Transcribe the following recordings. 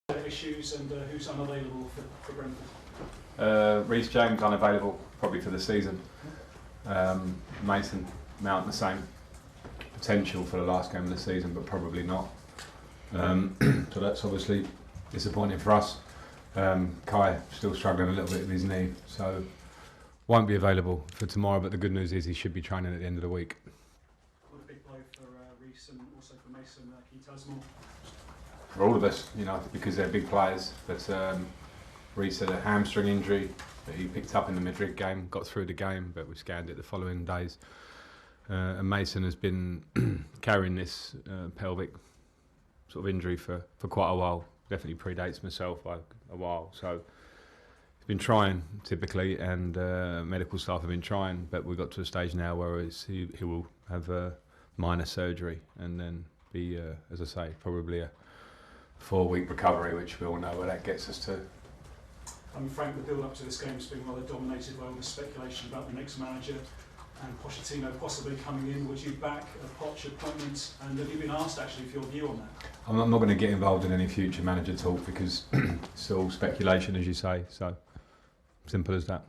Issues and who's unavailable for Brentford? Reece James unavailable probably for the season. Mason Mount the same potential for the last game of the season, but probably not. So that's obviously disappointing for us. Kai still struggling a little bit with his knee, so won't be available for tomorrow. But the good news is he should be training at the end of the week. What a big blow for Reece and also for Mason. Can you tell us more? For all of us, you know, because they're big players. But Reece had a hamstring injury that he picked up in the Madrid game, got through the game, but we scanned it the following days. And Mason has been carrying this pelvic sort of injury for quite a while. Definitely predates myself by a while. So he's been trying typically, and medical staff have been trying, but we've got to a stage now where he will have a minor surgery and then be, as I say, probably a 4-week recovery, which we all know where that gets us to. Frank, the build-up to this game has been rather dominated by all the speculation about the next manager and Pochettino possibly coming in. Would you back a Poch appointment? And have you been asked actually for your view on that? I'm not going to get involved in any future manager talk because it's all speculation, as you say. So simple as that.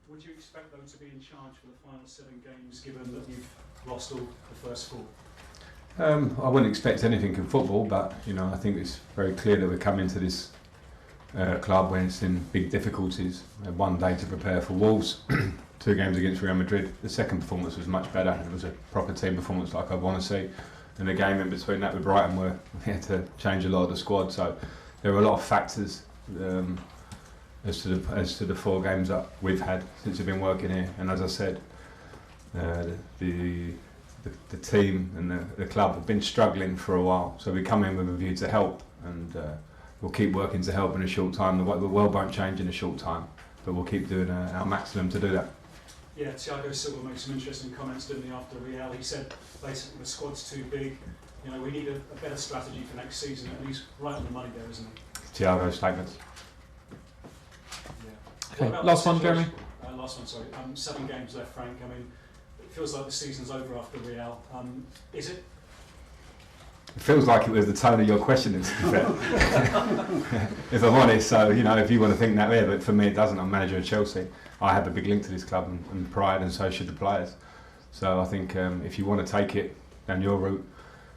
Would you expect them to be in charge for the final 7 games, given that you've lost all the first 4? I wouldn't expect anything in football, but you know, I think it's very clear that we're coming to this club when it's in big difficulties. We had 1 day to prepare for Wolves, 2 games against Real Madrid. The second performance was much better. It was a proper team performance like I want to see. And the game in between that with Brighton, where we had to change a lot of the squad. So there were a lot of factors as to the 4 games that we've had since we've been working here. And as I said, the team and the club have been struggling for a while, so we come in with a view to help, and we'll keep working to help in a short time. The world won't change in a short time, but we'll keep doing our maximum to do that. Yeah, Thiago Silva made some interesting comments, didn't he, after Real? He said basically the squad's too big, you know, we need a better strategy for next season, and he's right on the money there, isn't he? Thiago's statements. Yeah. Okay, last one, Jeremy. Last one, sorry. 7 games left, Frank. I mean, it feels like the season's over after Real. Is it? It feels like it was the tone of your questioning, to be fair. If I'm honest, so you know, if you want to think that way, but for me it doesn't. I'm manager of Chelsea. I have a big link to this club and pride, and so should the players. So I think if you want to take it down your route,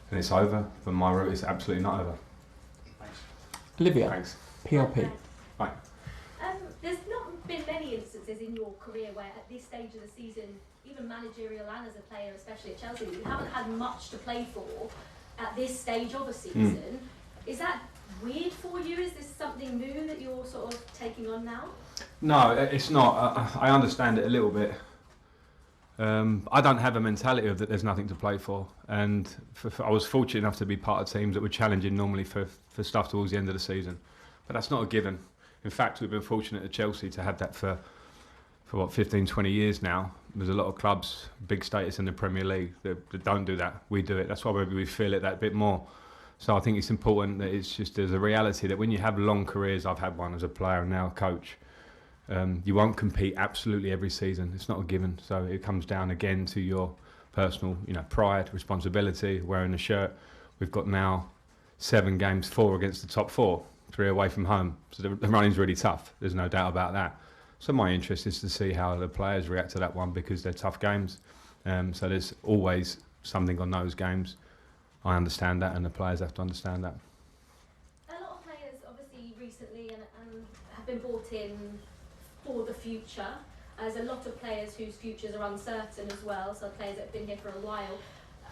then it's over. But my route is absolutely not over. Thanks. Olivia. Thanks. PLP. Right. There's not been many instances in your career where at this stage of the season, even managerial and as a player, especially at Chelsea, you haven't had much to play for at this stage of a season. Is that weird for you? Is this something new that you're sort of taking on now? No, it's not. I understand it a little bit. I don't have a mentality of that there's nothing to play for, and I was fortunate enough to be part of teams that were challenging normally for stuff towards the end of the season, but that's not a given. In fact, we've been fortunate at Chelsea to have that for what, 15, 20 years now. There's a lot of clubs, big status in the Premier League, that don't do that. We do it. That's why maybe we feel it that bit more. So I think it's important that it's just, there's a reality that when you have long careers, I've had one as a player and now a coach, you won't compete absolutely every season. It's not a given. So it comes down again to your personal, you know, pride, responsibility, wearing the shirt. We've got now 7 games, 4 against the top 4, 3 away from home. So the running's really tough. There's no doubt about that. So my interest is to see how the players react to that one, because they're tough games. So there's always something on those games. I understand that, and the players have to understand that. A lot of players, obviously, recently and have been brought in for the future. There's a lot of players whose futures are uncertain as well, so players that have been here for a while.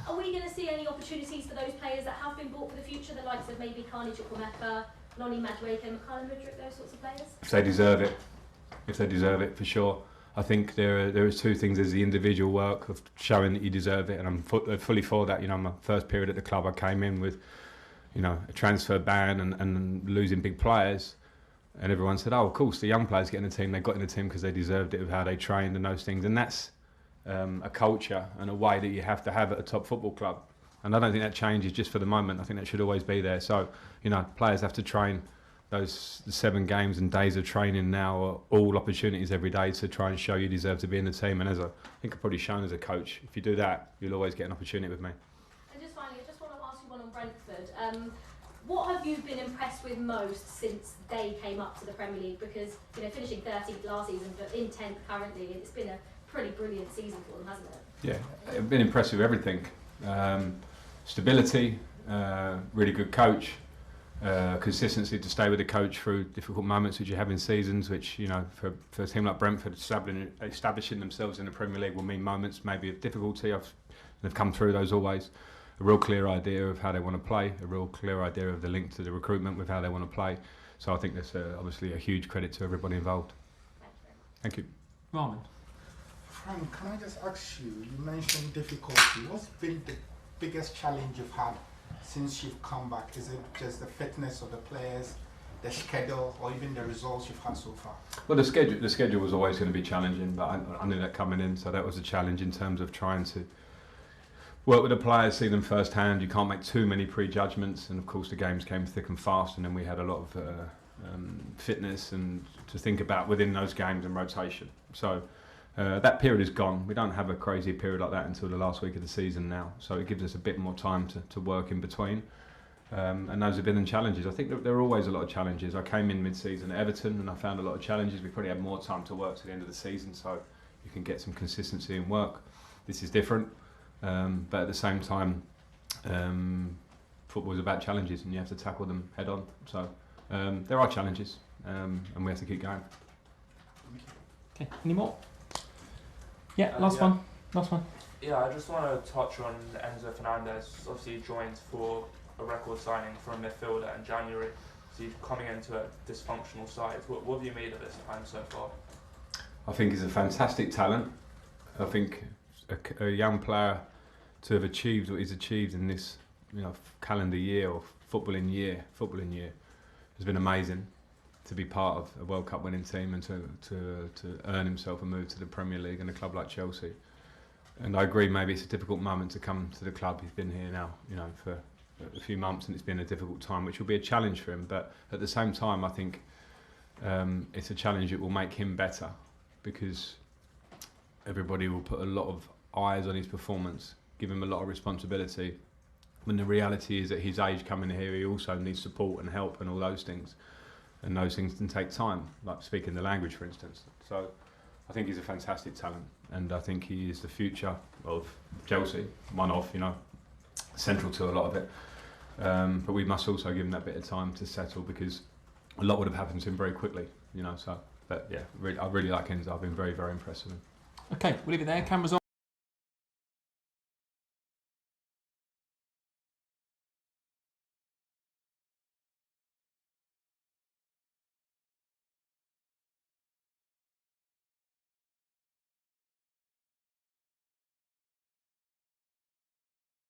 Are we going to see any opportunities for those players that have been bought for the future, the likes of maybe Carney Chukwuemeka, Lonnie Madueke, Mikhailo Mudryk, those sorts of players? If they deserve it. If they deserve it, for sure. I think there is 2 things. There's the individual work of showing that you deserve it, and I'm fully for that. You know, my first period at the club, I came in with, you know, a transfer ban and losing big players, and everyone said, oh, of course, the young players get in the team. They got in the team because they deserved it, of how they trained and those things, and that's a culture and a way that you have to have at a top football club. And I don't think that changes just for the moment. I think that should always be there. So, you know, players have to train. Those 7 games and days of training now are all opportunities every day to try and show you deserve to be in the team. And as I think I've probably shown as a coach, if you do that, you'll always get an opportunity with me. And just finally, I just want to ask you one on Brentford. What have you been impressed with most since they came up to the Premier League? Because, you know, finishing 13th last season, but in 10th currently, it's been a pretty brilliant season for them, hasn't it? Yeah, I've been impressed with everything. Stability, really good coach, consistency to stay with the coach through difficult moments which you have in seasons, which, you know, for a team like Brentford, establishing themselves in the Premier League will mean moments maybe of difficulty. They've come through those always. A real clear idea of how they want to play, a real clear idea of the link to the recruitment with how they want to play. So I think that's obviously a huge credit to everybody involved. Thank you. Rantman. Frank, can I just ask you, you mentioned difficulty. What's been the biggest challenge you've had since you've come back? Is it just the fitness of the players, the schedule, or even the results you've had so far? Well, the schedule was always going to be challenging, but I knew that coming in, so that was a challenge in terms of trying to work with the players, see them firsthand. You can't make too many prejudgments, and of course the games came thick and fast, and then we had a lot of fitness and to think about within those games and rotation. So that period is gone. We don't have a crazy period like that until the last week of the season now, so it gives us a bit more time to work in between. And those have been the challenges. I think that there are always a lot of challenges. I came in mid-season at Everton and I found a lot of challenges. We probably had more time to work to the end of the season, so you can get some consistency in work. This is different. But at the same time, football is about challenges and you have to tackle them head on. So there are challenges and we have to keep going. Okay, any more? Yeah, last one. Yeah, I just want to touch on Enzo Fernandez. Obviously he joined for a record signing from a midfielder in January. So he's coming into a dysfunctional side. What have you made of this time so far? I think he's a fantastic talent. I think a young player to have achieved what he's achieved in this, you know, calendar year or footballing year has been amazing. To be part of a World Cup winning team and to earn himself a move to the Premier League and a club like Chelsea. And I agree, maybe it's a difficult moment to come to the club. He's been here now, you know, for a few months, and it's been a difficult time, which will be a challenge for him. But at the same time, I think it's a challenge that will make him better, because everybody will put a lot of eyes on his performance, give him a lot of responsibility, when the reality is that his age coming here, he also needs support and help and all those things, and those things can take time, like speaking the language, for instance. So I think he's a fantastic talent, and I think he is the future of Chelsea, one of, you know, central to a lot of it. But we must also give him that bit of time to settle, because a lot would have happened to him very quickly, you know. So, but yeah, I really like Enzo. I've been very, very impressed with him. Okay, we'll leave it there. Cameras on.